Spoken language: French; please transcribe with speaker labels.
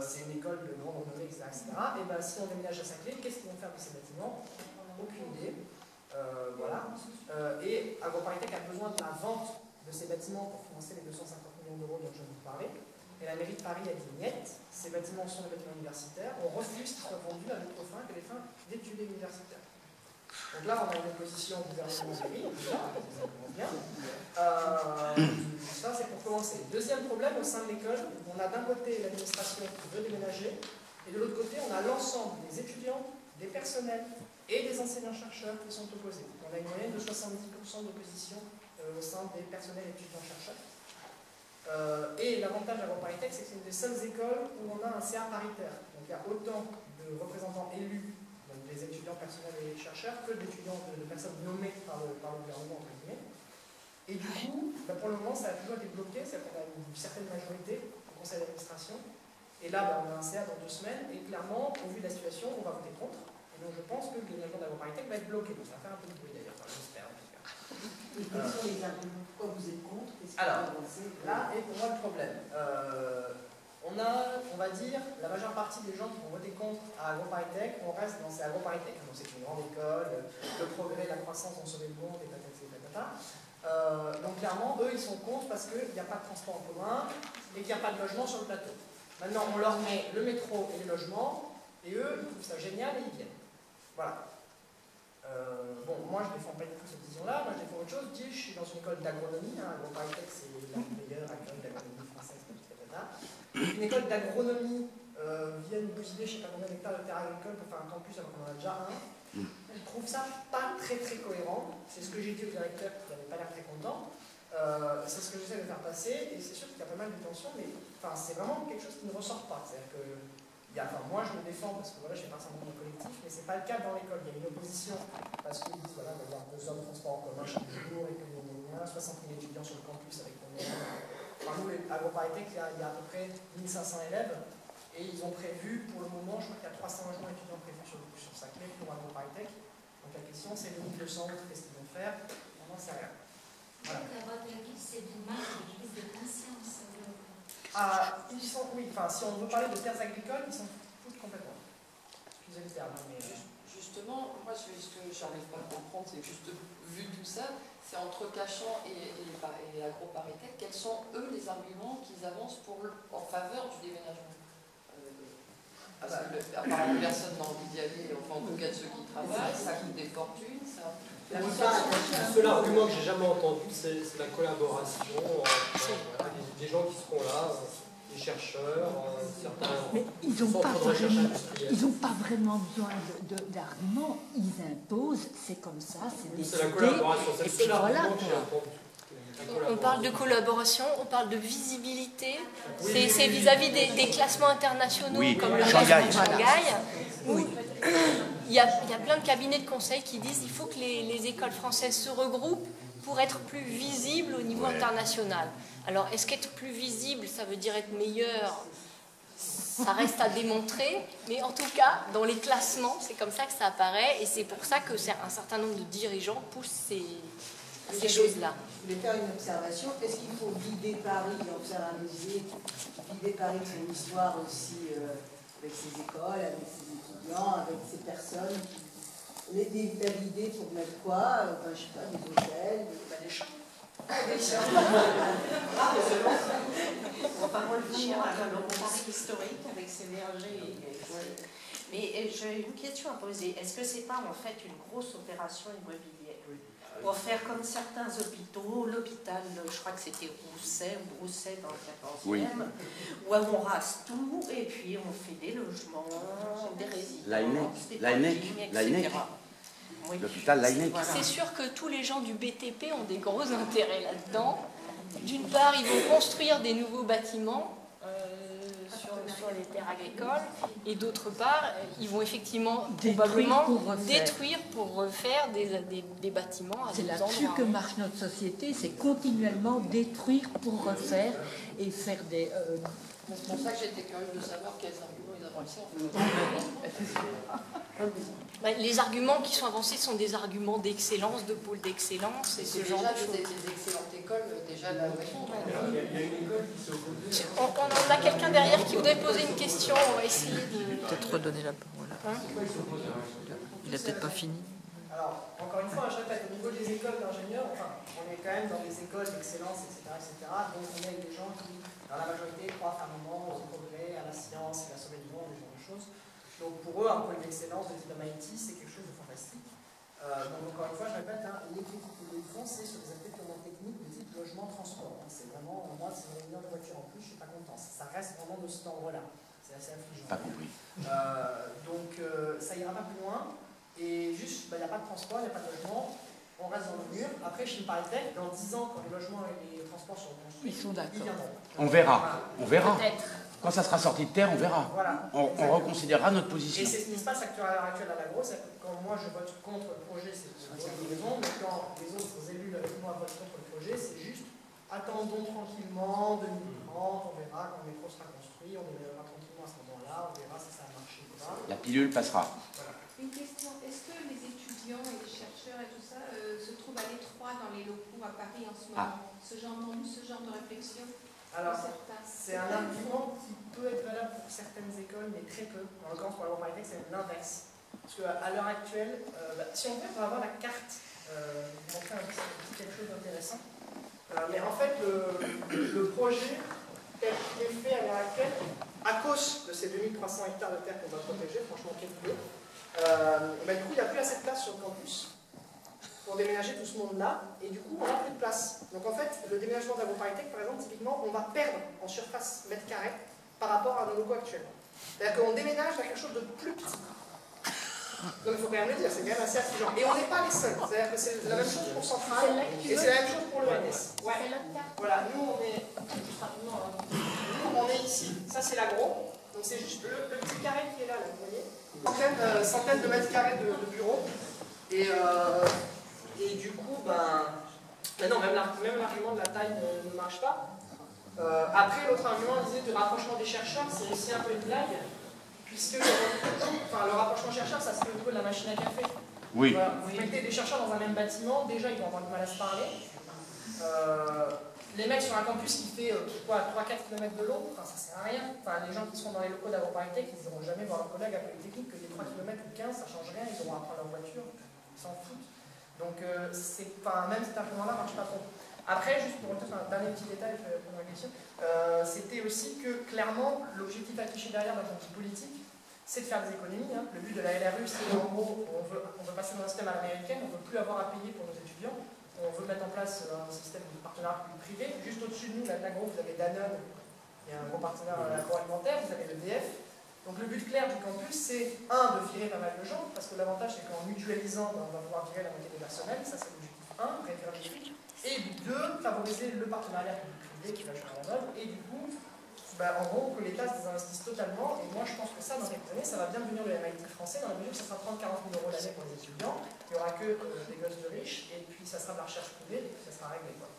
Speaker 1: c'est une école de grande renommée, etc. Et ben, si on déménage à Saclay, qu'est-ce qu'ils vont faire de ces bâtiments? Aucune idée. Voilà. Et AgroParisTech a besoin de la vente de ces bâtiments pour financer les 250 millions d'euros dont je viens de vous parler. Et la mairie de Paris a dit niet, ces bâtiments sont des bâtiments universitaires, on refuse qu'ils soient vendus à d'autres fins que les fins d'études universitaires. Donc là, on a une opposition au gouvernement mairie, ça commence bien. Ça, c'est pour commencer. Deuxième problème, au sein de l'école, on a d'un côté l'administration qui veut déménager, et de l'autre côté, on a l'ensemble des étudiants, des personnels et des enseignants-chercheurs qui sont opposés. On a une moyenne de 70% d'opposition au sein des personnels étudiants-chercheurs. Et l'avantage d'AgroParisTech, c'est que c'est une des seules écoles où on a un CA paritaire. Donc il y a autant de représentants élus, donc des étudiants personnels et chercheurs, que d'étudiants, de personnes nommées par le gouvernement, entre guillemets. Et du coup, pour le moment, ça a toujours été bloqué, c'est-à-dire qu'on a une certaine majorité au conseil d'administration. Et là, on a un CA dans 2 semaines, et clairement, au vu de la situation, on va voter contre. Et donc je pense que le déménagement d'AgroParisTech va être bloqué. Donc ça va faire un peu de bruit d'ailleurs, enfin, j'espère en tout cas.
Speaker 2: Et quels sont les arguments? Pourquoi vous êtes contre?
Speaker 1: Alors, là est pour moi le problème. On a, on va dire, la majeure partie des gens qui vont voter contre à AgroParisTech, on reste dans ces AgroParisTech. Donc c'est une grande école, le progrès, la croissance ont sauvé le monde, et patati et patata. Donc clairement, eux, ils sont contre parce qu'il n'y a pas de transport en commun et qu'il n'y a pas de logement sur le plateau. Maintenant, on leur met le métro et les logements, et eux, ils trouvent ça génial et ils viennent. Voilà. Bon, moi je ne défends pas du tout cette vision-là, moi je défends autre chose. Je suis dans une école d'agronomie, hein. AgroParisTech c'est la meilleure école d'agronomie française, une école d'agronomie viennent bousiller je ne sais pas combien d'hectares de terre agricole pour faire un campus alors qu'on en a déjà un. Je trouve ça pas très cohérent. C'est ce que j'ai dit au directeur qui n'avait pas l'air très content. C'est ce que j'essaie de faire passer, et c'est sûr qu'il y a pas mal de tensions, mais c'est vraiment quelque chose qui ne ressort pas. C'est-à-dire que moi je me défends parce que voilà, je fais partie d'un monde collectif, mais c'est pas le cas dans l'école. Il y a une opposition parce qu'ils disent voilà, il va y avoir 2 heures de transport en commun chaque jour et qu'il y a 60 000 étudiants sur le campus avec combien. Nous, AgroParisTech, il y a à peu près 1500 élèves et ils ont prévu, pour le moment, je crois qu'il y a 300 logements étudiants prévus sur Saclay pour AgroParisTech. Donc la question c'est les 1200 autres, qu'est-ce qu'ils vont faire? On n'en sait rien. Voilà.
Speaker 3: La voix de la ville, c'est du mal, c'est une crise de conscience.
Speaker 1: Ils sont, oui, si on veut parler de terres agricoles, ils s'en foutent complètement. Excusez le terme, mais...
Speaker 4: Justement, moi, ce que j'arrive pas à comprendre, c'est juste vu tout ça, c'est entre Cachan et AgroParisTech, quels sont, eux, les arguments qu'ils avancent en faveur du déménagement? Parce que, apparemment, personne n'a envie d'y aller, enfin, en tout cas de ceux qui travaillent, ça coûte des fortunes, ça...
Speaker 5: Le seul argument que j'ai jamais entendu, c'est la collaboration entre des gens qui seront là, des chercheurs, certains.
Speaker 2: Mais ils n'ont pas vraiment besoin d'arguments, ils imposent, c'est comme ça, c'est décidé.
Speaker 5: C'est la collaboration, c'est le seul argument que j'ai entendu.
Speaker 6: On parle de collaboration, on parle de visibilité, c'est vis-à-vis des classements internationaux comme le classement de Shanghai, où il y a plein de cabinets de conseil qui disent qu'il faut que les écoles françaises se regroupent pour être plus visibles au niveau international. Alors, est-ce qu'être plus visible, ça veut dire être meilleur? Ça reste à démontrer, mais en tout cas, dans les classements, c'est comme ça que ça apparaît, et c'est pour ça que un certain nombre de dirigeants poussent ces choses-là.
Speaker 2: Je voulais faire une observation. Est-ce qu'il faut vider Paris, en faire un musée, vider Paris, c'est une histoire aussi avec ses écoles, avec ses étudiants, avec ses personnes, la vider pour mettre quoi? Je ne sais pas, des hôtels, des champs. Des champs.
Speaker 7: Enfin, moi, le chien a un Paris historique avec ses vergers. Mais j'ai une question à poser. Est-ce que c'est pas en fait une grosse opération immobilière pour faire comme certains hôpitaux, l'hôpital, je crois que c'était Rousset dans le 14e, où on rase tout et puis on fait des logements, des résidences, des parkings, etc.
Speaker 8: L'hôpital Laennec.
Speaker 6: C'est sûr que tous les gens du BTP ont des gros intérêts là-dedans. D'une part, ils vont construire des nouveaux bâtiments sur les terres agricoles, et d'autre part, ils vont effectivement probablement détruire pour refaire des bâtiments.
Speaker 2: C'est là-dessus que marche notre société, c'est continuellement détruire pour refaire et faire
Speaker 4: C'est pour ça que j'étais curieuse de savoir quels arguments ils avançaient en fait.
Speaker 6: Bah, les arguments qui sont avancés sont des arguments d'excellence, de pôle d'excellence et ce genre de choses.
Speaker 4: Des excellentes écoles, déjà là où elles sont.
Speaker 5: Il y a une école qui s'est opposée.
Speaker 6: On a quelqu'un derrière qui voudrait poser une question, on va essayer de...
Speaker 9: Peut-être redonner la parole. Il n'a peut-être pas fini.
Speaker 1: Alors, encore une fois, je répète, au niveau des écoles d'ingénieurs, enfin, on est quand même dans des écoles d'excellence, etc. Donc on est avec des gens qui, dans la majorité, croient fermement au progrès, à la science, à la sauver du monde, ce genre de choses. Donc pour eux, un pôle d'excellence de type MIT, c'est quelque chose de fantastique. Donc encore une fois, je répète, hein, les critiques que ils font, c'est sur des aspects purement techniques de type logement, transport. C'est vraiment, moi, c'est une heure de voiture en plus, je ne suis pas content. Ça reste vraiment de cet ordre-là. C'est assez affligeant.
Speaker 8: Pas compris.
Speaker 1: Donc ça ira pas plus loin. Et juste, il n'y a pas de transport, il n'y a pas de logement. On reste dans le mur. Après, chez Paritech, dans 10 ans, quand les logements et les transports seront construits,
Speaker 9: ils sont d'accord.
Speaker 1: viendront.
Speaker 8: On verra. On verra.
Speaker 6: Peut-être.
Speaker 8: Quand ça sera sorti de terre, on verra.
Speaker 1: Voilà.
Speaker 8: On reconsidérera notre position.
Speaker 1: Et c'est ce qui se passe à l'heure actuelle à l'agro, c'est que quand moi je vote contre le projet, c'est pour une raison, mais quand les autres élus avec moi votent contre le projet, c'est juste attendons tranquillement 2030, on verra quand le métro sera construit, on verra tranquillement à ce moment-là, on verra si ça a marché ou pas.
Speaker 8: La pilule passera.
Speaker 1: Voilà.
Speaker 3: Une question, est-ce que les étudiants et les chercheurs et tout ça se trouvent à l'étroit dans les locaux à Paris en ce moment? Ce genre de réflexion?
Speaker 1: Alors, c'est un argument qui peut être valable pour certaines écoles, mais très peu. En l'occurrence, pour la Paritech, c'est l'inverse. Parce qu'à l'heure actuelle, si on veut, on va avoir la carte, montrer un petit quelque chose d'intéressant. Mais en fait, le projet tel qu'il est fait à l'heure actuelle, à cause de ces 2300 hectares de terre qu'on va protéger, franchement, quel boulot, du coup, il n'y a plus assez de place sur le campus pour déménager tout ce monde-là, et du coup, on n'a plus de place. Donc en fait, le déménagement d'AgroParisTech, par exemple, typiquement, on va perdre en surface mètre carré par rapport à nos locaux actuels. C'est-à-dire qu'on déménage vers quelque chose de plus petit. Donc il faut quand même le dire, c'est quand même assez affligeant. Et on n'est pas les seuls. C'est-à-dire que c'est la même chose pour Centrale, et c'est la même chose pour l'ENS. Ouais. Voilà, nous on est... Juste rapidement, nous on est ici. Ça c'est l'agro. Donc c'est juste le petit carré qui est là, vous voyez. Centaines de mètres carrés de bureaux. Et du coup, non, même l'argument de la taille ne marche pas. Après, l'autre argument disait du rapprochement des chercheurs, c'est aussi un peu une blague, puisque le rapprochement chercheur, ça se fait au niveau de la machine à café.
Speaker 8: Oui.
Speaker 1: Voilà, vous mettez des chercheurs dans un même bâtiment, déjà ils vont avoir du mal à se parler. Les mecs sur un campus qui fait 3-4 km de long, ça sert à rien. Les gens qui seront dans les locaux d'AgroParisTech, ils n'iront jamais voir leurs collègues à Polytechnique, que les 3 km ou 15, ça ne change rien, ils auront à prendre leur voiture, ils s'en foutent. Donc, même cet argument-là ne marche pas trop. Après, juste pour un dernier petit détail, je vais répondre à la question, c'était aussi que, clairement, l'objectif affiché derrière d'un outil politique, c'est de faire des économies. Hein. Le but de la LRU, c'est en gros, on veut passer dans un système à l'américaine, on ne veut plus avoir à payer pour nos étudiants, on veut mettre en place un système de partenariat public-privé. Juste au-dessus de nous, là, l'agro, vous avez Danone, qui est un gros partenaire agroalimentaire, vous avez le DF. Donc le but clair du campus, c'est de virer pas mal de gens, parce que l'avantage c'est qu'en mutualisant, on va pouvoir virer la moitié des personnels, ça c'est l'objectif 1, réduire les coûts, et 2, favoriser le partenariat public-privé qui va jouer à la mode, et du coup, en gros, que l'État se désinvestisse totalement, et moi je pense que ça, dans quelques années, ça va bien devenir le MIT français, dans la mesure que ça sera 30-40 000 € l'année pour les étudiants, il n'y aura que des gosses de riches, et puis ça sera de la recherche privée, et puis ça sera réglé. Quoi.